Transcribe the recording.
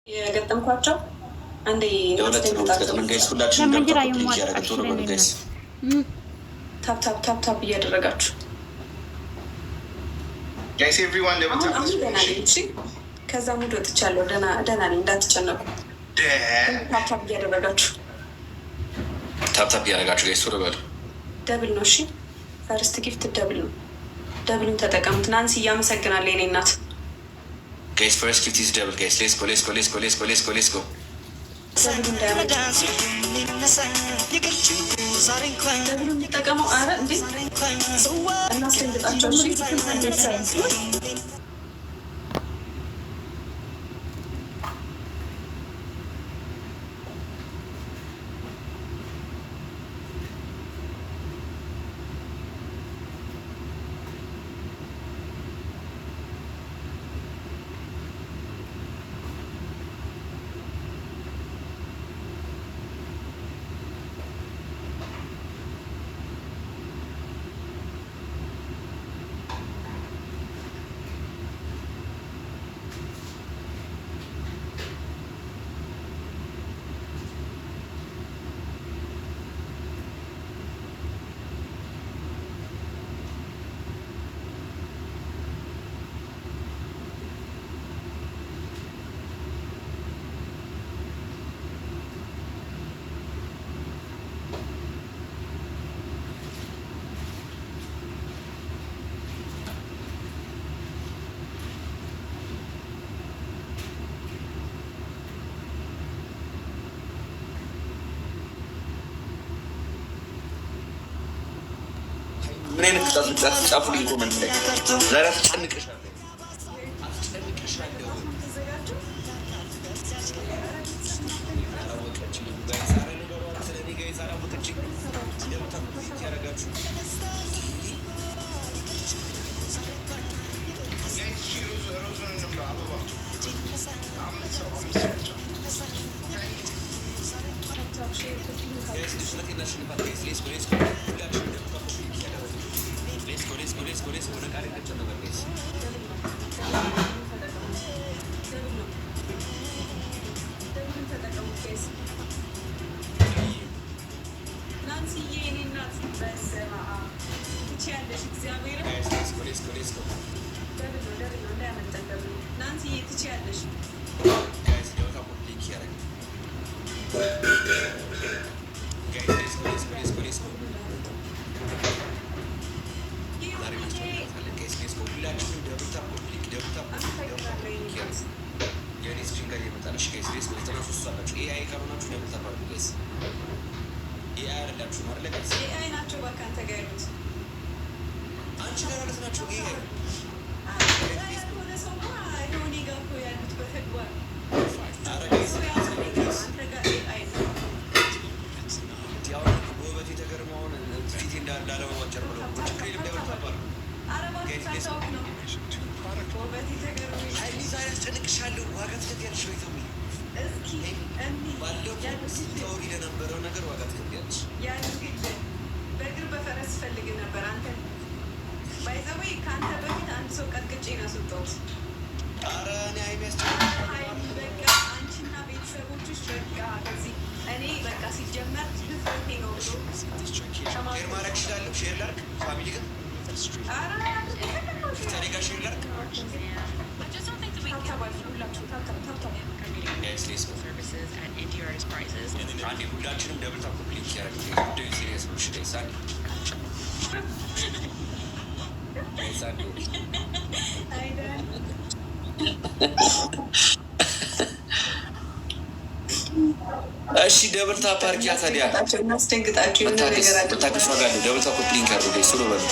የገጠምኳቸው አንዴ ታፕ እያደረጋችሁ ከዛ ሙድ ወጥቻለሁ። ደህና ነኝ፣ እንዳትጨነቁ። ታፕ እያደረጋችሁ ታፕ እያደረጋችሁ ጋይስ ቶሎ በሉ። ደብል ነው። እሺ ፈርስት ጊፍት ደብል ነው። ደብሉን ተጠቀሙት። ናንሲ እያመሰግናለሁ የኔ እናት። ጋይስ ፈርስት ጊፍት ኢዝ ደብል ጋይስ። ሌትስ ጎ ሌትስ ጎ ሌትስ ጎ ሌትስ ጎ ሌትስ ጎ ሌትስ ጎ። ደብሉን እንዲጠቀሙ። አረ እንዴ እናስደንግጣቸው። ምን አይነት ቅጣት ጻፉልኝ ኮመንት ላይ። ዛሬ አስጨንቅሻለሁ። በእግር በፈረስ ፈልግ ነበር አንተ ባይዘዌ ከአንተ በፊት አንድ ሰው ቀጥቅጬ ነው ያስወጣሁት። በቃ አንቺና ቤተሰቦችሽ በቃ ከዚህ እኔ በቃ ሲጀመር ልፍረቴ ነው ሁላችንም ደብል ታፕ ክሊክ ያደረግ ሲሪየስ ነው። እሺ ደብል ታፕ አድርጊያ። ታዲያ ታዲያ ታከፋጋለሁ። ደብል ታፕ ክሊክ ያደርጉ ስሩ በሉ